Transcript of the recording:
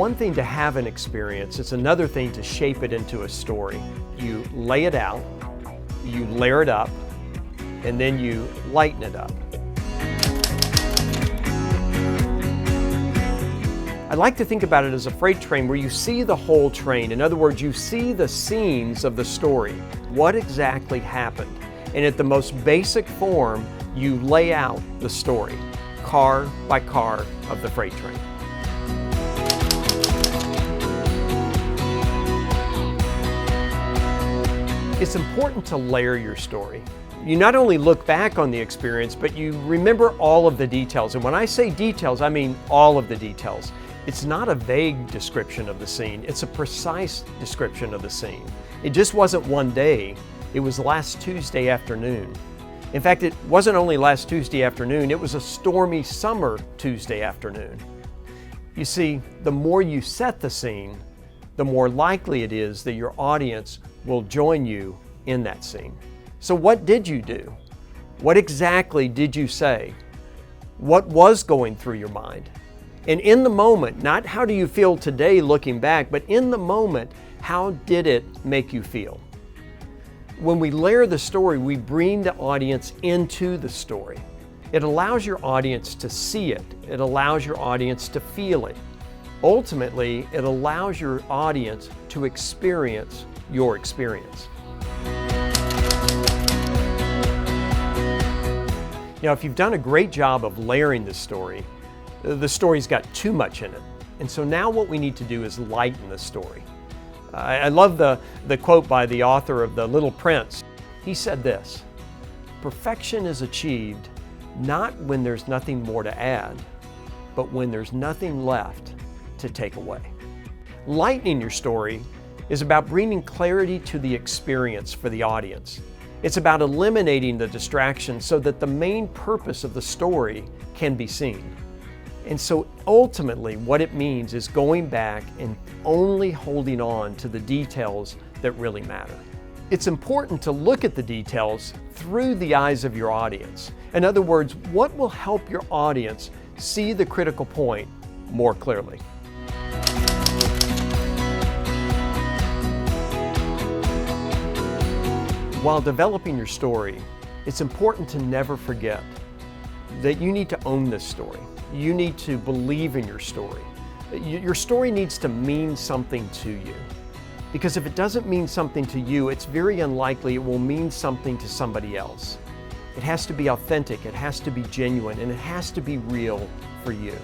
one thing to have an experience, it's another thing to shape it into a story. You lay it out, you layer it up, and then you lighten it up. I like to think about it as a freight train where you see the whole train. In other words, you see the scenes of the story. What exactly happened? And at the most basic form, you lay out the story, car by car of the freight train. It's important to layer your story. You not only look back on the experience, but you remember all of the details. And when I say details, I mean all of the details. It's not a vague description of the scene, it's a precise description of the scene. It just wasn't one day, it was last Tuesday afternoon. In fact, it wasn't only last Tuesday afternoon, it was a stormy summer Tuesday afternoon. You see, the more you set the scene, the more likely it is that your audience will join you in that scene. So what did you do? What exactly did you say? What was going through your mind? And in the moment, not how do you feel today looking back, but in the moment, how did it make you feel? When we layer the story, we bring the audience into the story. It allows your audience to see it. It allows your audience to feel it. Ultimately, it allows your audience to experience your experience. Now, if you've done a great job of layering the story's got too much in it. And so now what we need to do is lighten the story. I love the quote by the author of The Little Prince. He said this, "Perfection is achieved not when there's nothing more to add, but when there's nothing left to take away." Lightening your story is about bringing clarity to the experience for the audience. It's about eliminating the distractions so that the main purpose of the story can be seen. And so ultimately what it means is going back and only holding on to the details that really matter. It's important to look at the details through the eyes of your audience. In other words, what will help your audience see the critical point more clearly? While developing your story, it's important to never forget that you need to own this story. You need to believe in your story. Your story needs to mean something to you. Because if it doesn't mean something to you, it's very unlikely it will mean something to somebody else. It has to be authentic, it has to be genuine, and it has to be real for you.